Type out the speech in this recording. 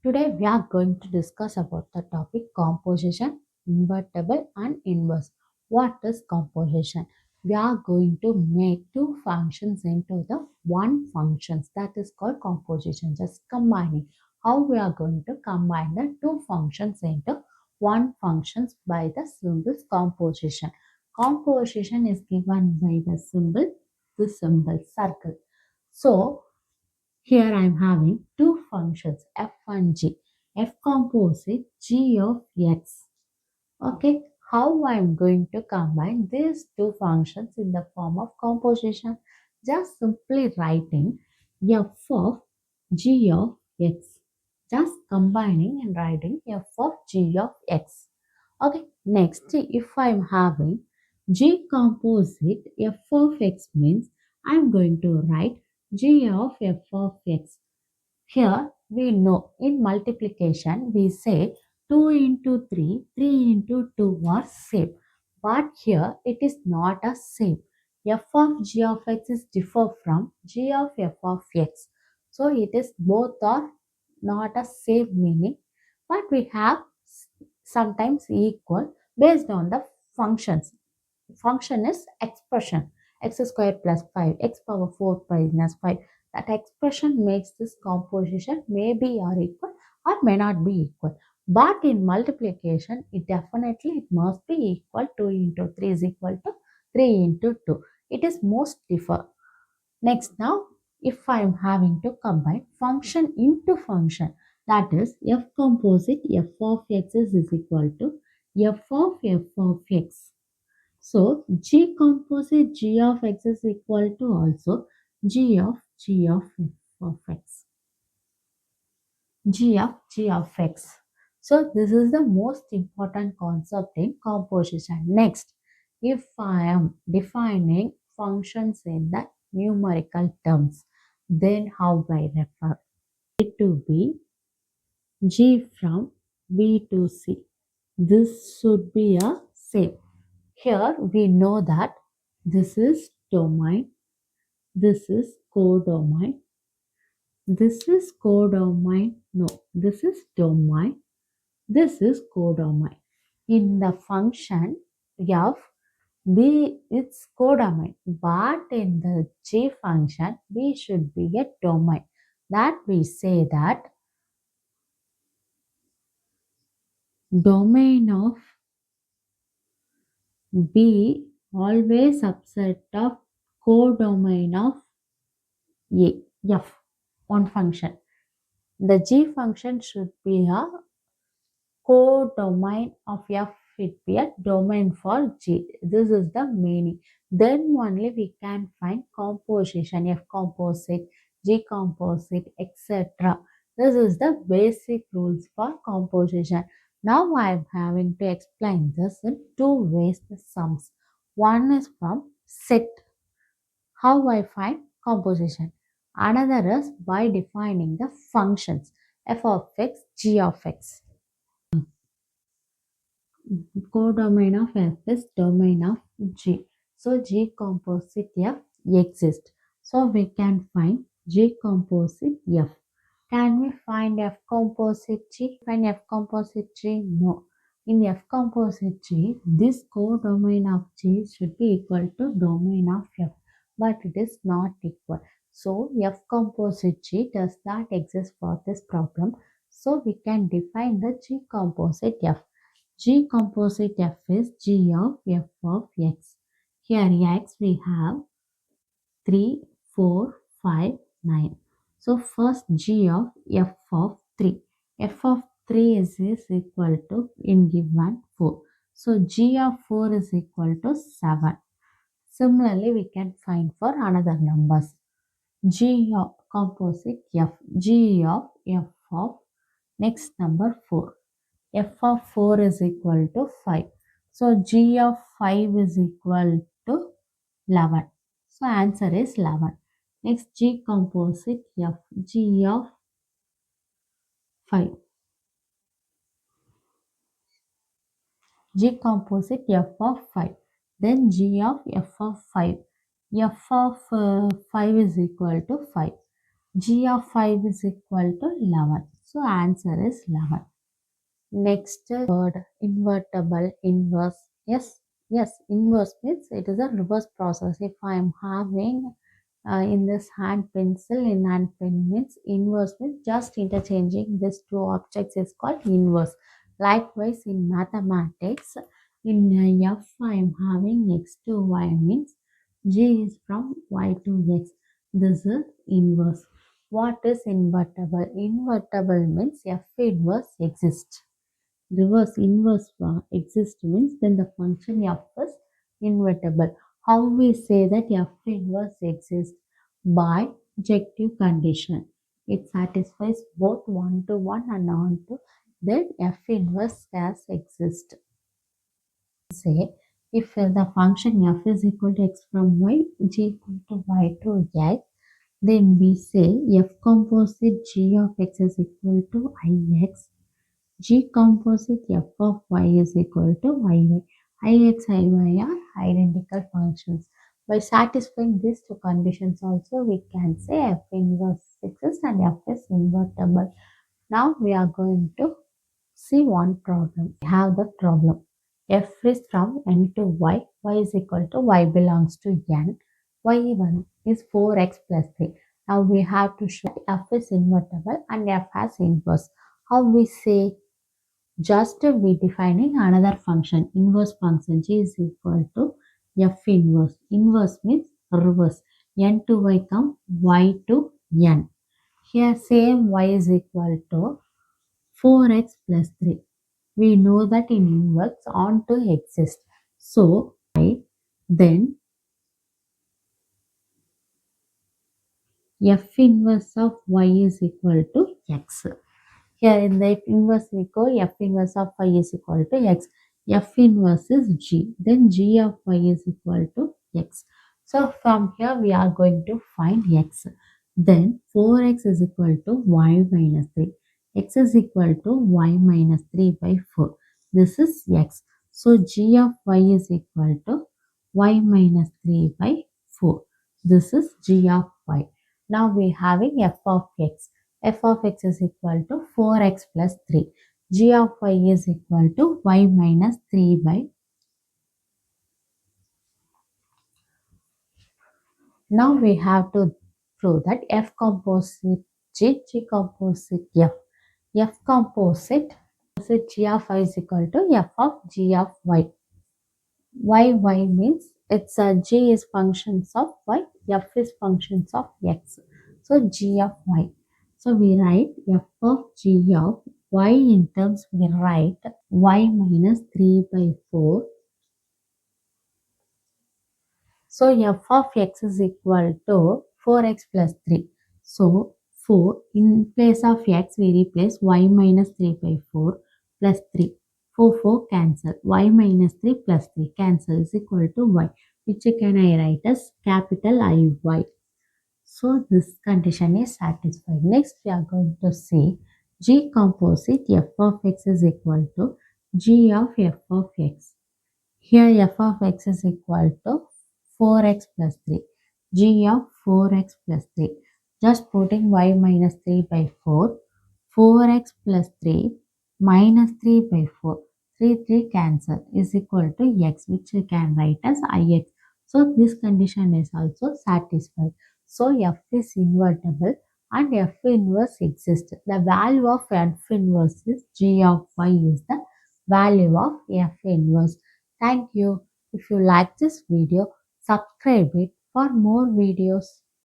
Today we are going to discuss about the topic composition, invertible and inverse. What is composition? We are going to make two functions into the one functions, that is called composition, just combining. How we are going to combine the two functions into one functions by the symbols composition. Composition is given by the symbol circle. So here I am having two functions f and g. F composite g of x. Okay, how I am going to combine these two functions in the form of composition? Just simply writing f of g of x. Just combining and writing f of g of x. Okay, next if I am having g composite f of x means I am going to write g of f of x. Here we know in multiplication we say 2 into 3, 3 into 2 are same. But here it is not a same. F of g of x is differ from g of f of x. So it is both are not a same meaning, but we have sometimes equal based on the functions. Function is expression. X squared plus 5, x power 4 minus 5. That expression makes this composition may be or equal or may not be equal. But in multiplication, it must be equal. 2 into 3 is equal to 3 into 2. It is most differ. Next now, if I am having to combine function into function, that is f composite f of x is equal to f of x. So G composite G of x is equal to also G of f of x. G of x. So this is the most important concept in composition. Next, if I am defining functions in the numerical terms, then how I refer it to be G from B to C. This should be a same. Here we know that this is domain, this is codomain, this is codomain, no, this is domain, this is codomain. In the function f, B it's codomain, but in the G function, B should be a domain. That we say that domain of B always subset of codomain of A, F, one function. The G function should be a codomain of F, it be a domain for G. This is the meaning. Then only we can find composition, F composite, G composite, etc. This is the basic rules for composition. Now I am having to explain this in two ways, the sums. One is from set, how I find composition. Another is by defining the functions f of x, g of x. Codomain of f is domain of g. So g composite f exists. So we can find g composite f. Can we find f composite g? Find f composite g? No. In f composite g, this codomain of g should be equal to domain of f, but it is not equal. So f composite g does not exist for this problem. So we can define the g composite f. G composite f is g of f of x. Here x we have 3, 4, 5, 9. So first g of f of 3. F of 3 is equal to in given 4. So g of 4 is equal to 7. Similarly, we can find for another numbers. G of composite f. G of f of next number 4. F of 4 is equal to 5. So G of 5 is equal to 11. So answer is 11. Next G composite F. G of 5. G composite F of 5. Then G of F of 5. F of 5 is equal to 5. G of 5 is equal to 11. So answer is 11. Next word, invertible, inverse. Yes, inverse means it is a reverse process. If I am having in this hand pencil, in hand pen means inverse means just interchanging these two objects is called inverse. Likewise, in mathematics, in f I am having x to y means g is from y to x. This is inverse. What is invertible? Invertible means f inverse exists. Reverse inverse exists means then the function f is invertible. How we say that f inverse exists? By objective condition. It satisfies both 1 to 1 and on to, then f inverse has exist. Say if the function f is equal to x from y, g equal to y to x, then we say f composite g of x is equal to ix. G composite f of y is equal to yy. Ix, iy are identical functions. By satisfying these two conditions also, we can say f inverse exists and f is invertible. Now we are going to see one problem. We have the problem. F is from n to y is equal to y belongs to n, y1 is 4x plus 3. Now we have to show f is invertible and f has inverse. How we say? Just we defining another function, inverse function g is equal to f inverse. Inverse means reverse. N to y come y to n. Here same y is equal to 4x plus 3. We know that in inverse on to exist. So y then f inverse of y is equal to x. Here in the inverse we go f inverse of y is equal to x. F inverse is g. Then g of y is equal to x. So from here we are going to find x. Then 4x is equal to y minus 3. X is equal to y minus 3 by 4. This is x. So g of y is equal to y minus 3 by 4. This is g of y. Now we having f of x. F of x is equal to 4x plus 3. G of y is equal to y minus 3 by. Now we have to prove that f composite g, g composite f. F composite g of y is equal to f of g of y. Y means it's a g is functions of y, f is functions of x. So g of y. So we write f of g of y in terms we write y minus 3 by 4. So f of x is equal to 4x plus 3. So 4 in place of x we replace y minus 3 by 4 plus 3. 4 cancel. Y minus 3 plus 3 cancel is equal to y, which can I write as capital IY. So this condition is satisfied. Next we are going to see G composite f of x is equal to G of f of x. Here f of x is equal to 4x plus 3. G of 4x plus 3. Just putting y minus 3 by 4. 4x plus 3 minus 3 by 4. 3 cancel is equal to x, which we can write as ix. So this condition is also satisfied. So f is invertible and f inverse exists. The value of f inverse is g of y is the value of f inverse. Thank you. If you like this video, subscribe it for more videos.